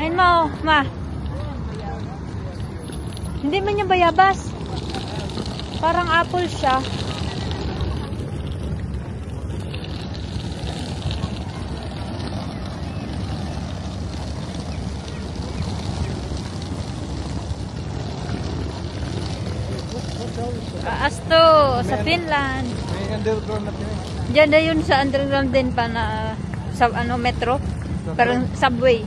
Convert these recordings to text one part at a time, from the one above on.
Ayun mo, ma. Hindi man yung bayabas. Parang apple siya. Asto, sa Finland. May underground na pinay. Diyan na yun sa underground din pa na sa ano metro. Parang subway.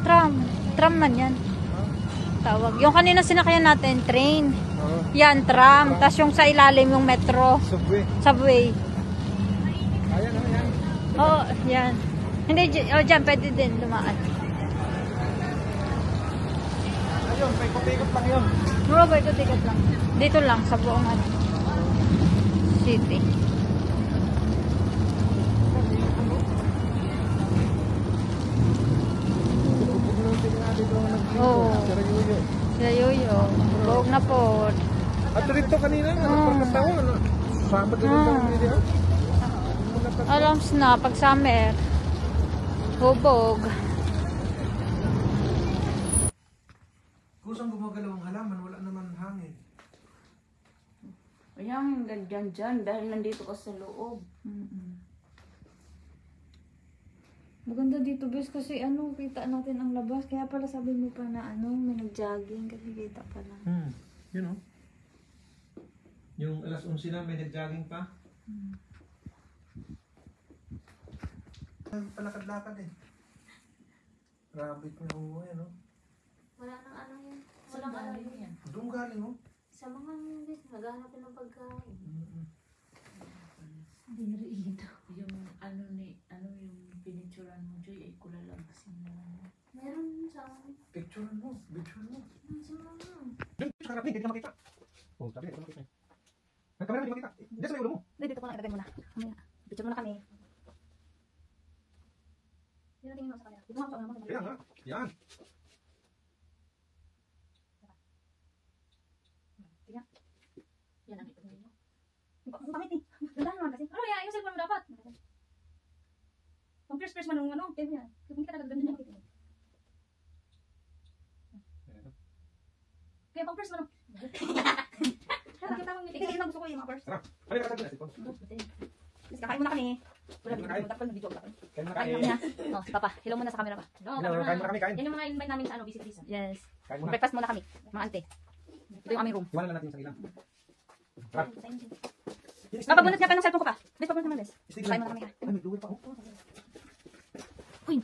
Tram. Tram man yan. Tawag. Yung kanina sinakayan natin, train. Yan, tram. Tapos yung sa ilalim yung metro. Subway. Subway. Ayan, ayan. Oo, yan. Hindi, dyan, pwede din dumaan. Ayun, may kopikot lang yun. Oo, pwede ticket lang. Dito lang, sa buong ano, city. Oo. Sila Yoyo. Buog na po. At rito kanina, pagkatawa, sama din ang video. Alams na, pag summer. Hubog. Kusang gumagalaw ang halaman, wala naman hangin. Ayan, ganyan dyan. Dahil nandito ka sa loob. Maganda dito, bes, kasi ano, kita natin ang labas. Kaya pala sabi mo pa na ano, may nag-jogging kasi kita pala. Yun o. Yung alas 11 na, may nag-jogging pa. Palakad-lakad eh. Rabbit na ho, yan o. Wala nang ano yan. Wala ka lang yan. Doon galing o. Sa mga naghahanap ng pagkain. Yung ano yung pinicturan mo, Joy, ay kulalang kasi naman. Meron sa amin. Picturean mo, picturean mo. Sa mga. Doon, sa karapin, hindi ka makita. Oh, sabi, hindi ka makita. Ang kamera hindi makita. Hindi sa may ulo mo. Dito ko lang ilagay muna. Picture muna kami. Yan ang tingin mo sa camera. Dito nga ako sa Kaya nga, yan. Yan ang ito ninyo. Ang pangit eh. Ganda naman kasi. Ano yan? Yung cellphone mo dapat. Pang first man ng ano. Kaya yan. Kaya hindi ka talaga ganda niya. Kaya pang first man ng... Nakita mong ngiti. Kaya gusto ko yung mga first. Tara, ano yung kakasag na sipon? Mas kakain muna kami. Wala dito. Dapat na video ko. Kain mo na Kain kain. muna. Oh, si Papa. Hello muna sa camera pa. Hello, kain mo na kami, kain. Yan yung mga invite namin sa ano, visit visa. Yes. Kain mo na. Breakfast muna kami. Mga ante. Ito yung aming room. Iwanan lang natin sa ilang. Tara. Papabunot niya pa ng cellphone ko pa. Bes, papabunot naman, Bes. Istig Kain lang. muna kami ha. Ay, may duwil pa oh. Uy.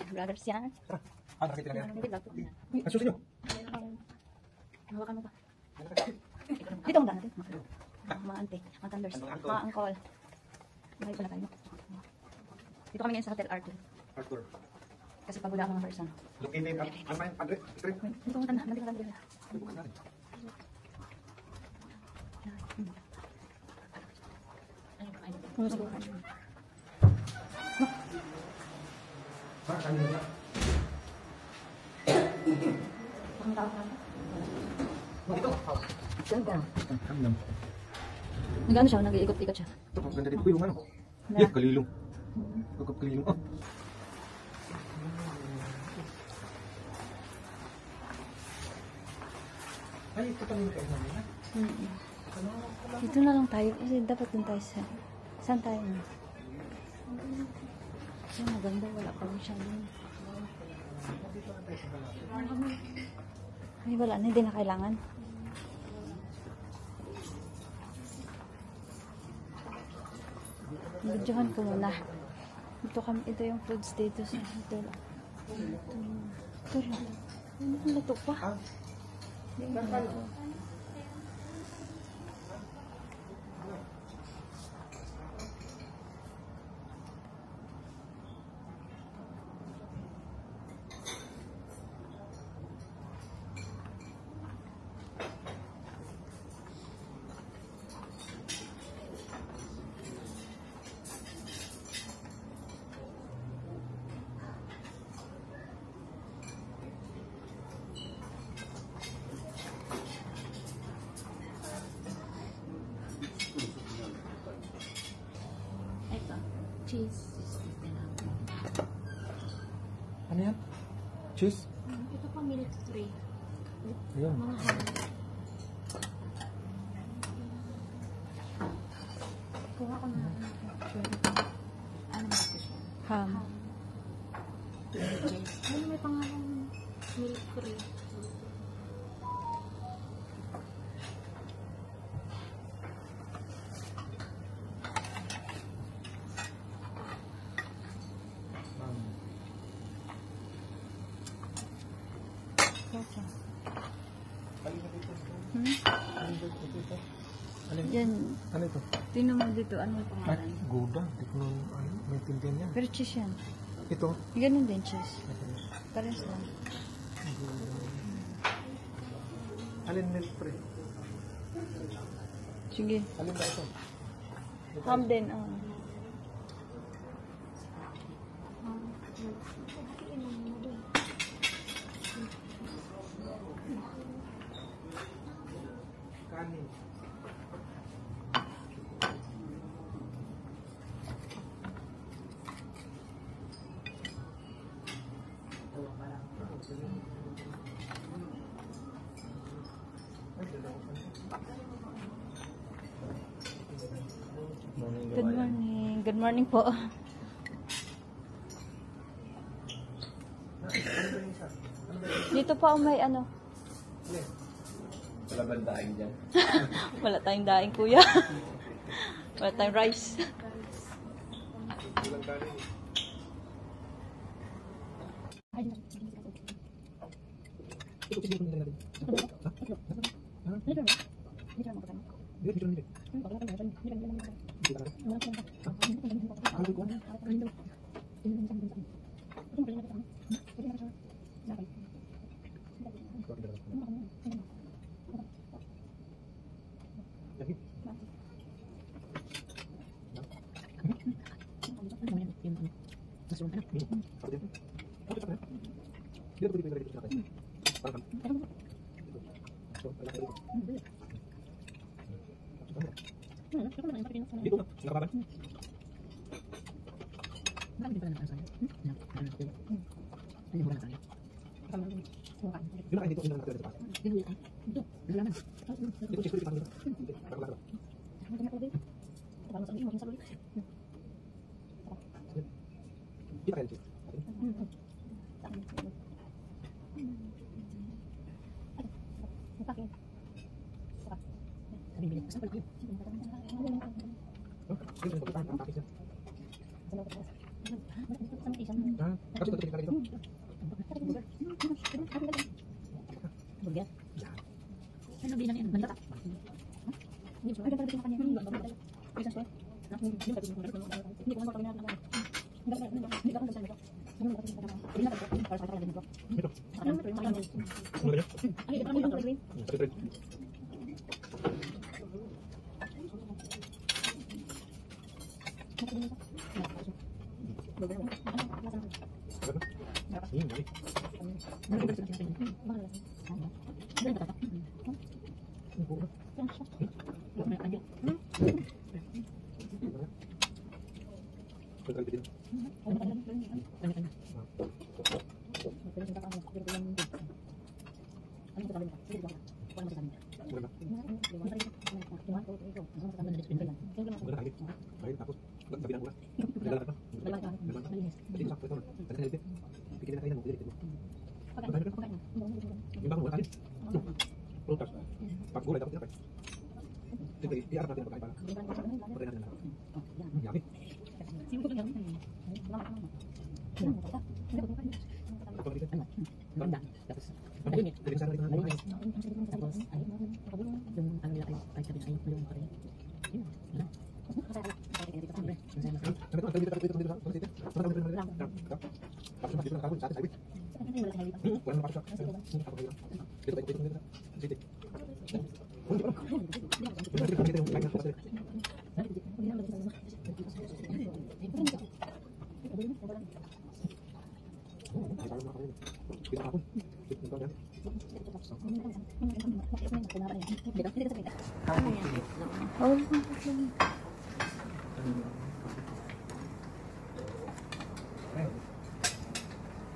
Vloggers yan. Nakakita lang yan. Hindi vlog. Ang susi nyo. Hawakan mo pa. Dito ang daan natin. Mga ante, mga thunders, mga uncle. Bahay pala tayo. Dito kami ngayon sa Hotel Arthur. Arthur. Kasi pagula ang mga person. Located at online, Andre. Street. Dito ang tanda, nandito ang tanda. Bukas natin. Tara, kain mo na. Dito. Ganda. Kami lang. Nag-ano siya, nag-iikot-ikot siya. Ito, ganda dito. Uy, yung ano. Yeah, kalilong. Kalilong. Oh. Ay, ito pala yung kain namin. Dito na lang tayo kasi dapat dun tayo sa... Saan tayo na? Kasi maganda, wala pa masyado. Ay, wala na, hindi na kailangan. Videohan ko muna. Ito yung foods dito sa hotel. Ito lang. Ano luto pa? cheese. Ano yan? Cheese? Ito pa milk tray. Ayun. Mga ham. Kuha ko na. Ano ba ito siya? Ham. Ano may pangalan? Milk tray. Yan. Ano ito? Tingnan mo dito. Ano yung Ay, pangalan? Gouda. Hindi ko nung maintindihan yan. Pero cheese yan. Ito. Ganun din cheese. Pares lang. Alin milk pre? Sige. Alin ba ito? Ham din. Kanin. Good morning. Good morning po. Dito pa may ano. Wala ba daing dyan? Wala tayong daing kuya. Wala tayong rice. Walang kanin. Ito kasi nila natin. Ha? Dito, dito, dito. Dito na, nakababan. Yun na kayo dito, yun na natin dito. Dito, cheese ko dito. Nakababan. Dito kayo cheese. Kasi ito dito. Ano bilang yan? Banda?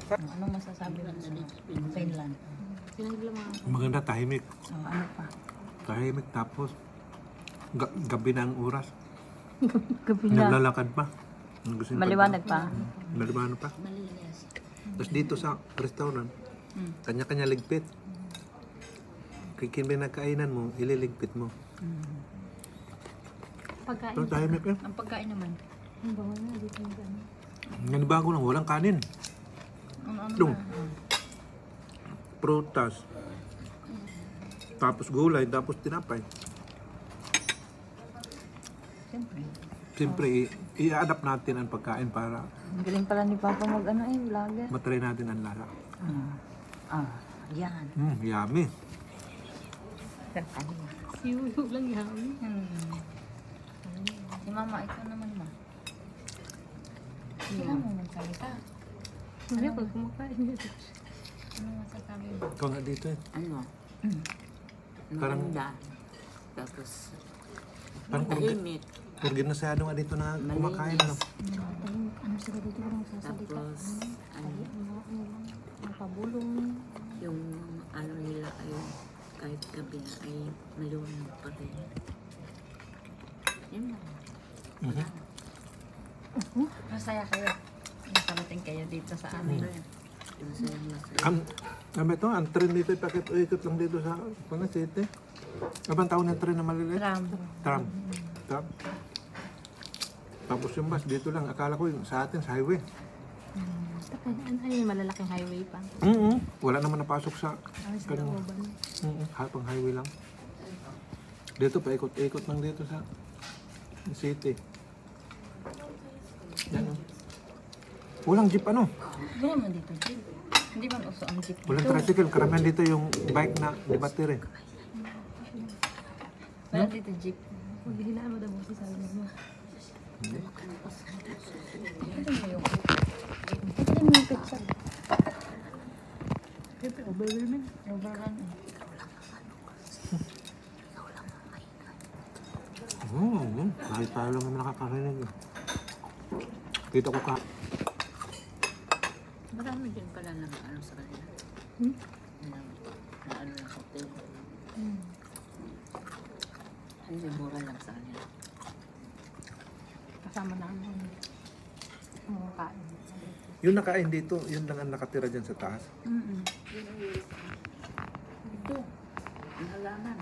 Anong masasabi mo sa Finland? Maganda, tahimik. Ano pa? Tahimik tapos gabi na ang oras. Gabi na. Naglalakad pa. Nagising pa. Maliwanag pa. Maliwanag pa. Malinis. Tapos dito sa restaurant, kanya-kanya ligpit. Kikin ba nagkainan mo, ililigpit mo. Pagkain. Pero tahimik eh. Ang pagkain naman. Ang bawa na dito yung gano'n. Nanibago lang, walang kanin. Ano Dong. ba? Prutas. Tapos gulay, tapos tinapay. Siyempre. Siyempre, i-adapt natin ang pagkain para Ang galing pala ni Papa mag vlogger. matry natin ang lasa. Yan. Yummy. Siyo lang yummy. Si Mama, ikaw naman ma. Sila mo magsalita. Hindi pag kumakain dito. Ano masasabi mo? Ikaw nga dito eh. Ano? Parang- Maganda. Tapos, Parang tahimik. organisado nga dito na kumakain. Ano? Ano sila dito walang sasalita? Tapos, ano, Napabulong. yung ano nila ay kahit gabi na ay maliwanag pa rin. Yun lang. Masaya kayo. Nakarating kayo dito sa amin. Masaya, masaya. Ito, ang train dito, pakit-ikot lang dito sa City. Abang tawag ng train na maliliit? Tram. Tram. Tapos yung bus, dito lang. Akala ko yung sa atin, sa highway. Ano yung malalaking highway pa? Wala naman napasok sa Sa looban. pang highway lang. Dito, paikot-ikot lang dito sa city. Yan, oh. Walang jeep ano? Hindi naman dito, jeep. Hindi man uso ang jeep. Walang tricycle. Karamihan dito yung bike na di battery. Wala dito jeep. Huwag hilaan mo daw si sabi mo. Ito mo yung Ito mo yung pizza. Siyempre, overwhelming. overrun. Kahit tayo lang naman nakakarinig. Kita ko ka. Marami din pala na ano sa kanila. Na ano ng hotel. Hindi, mura lang sa kanila. Kasama na ang kain. Yung nakain dito, yun lang ang nakatira dyan sa taas. Ito, ang halaman.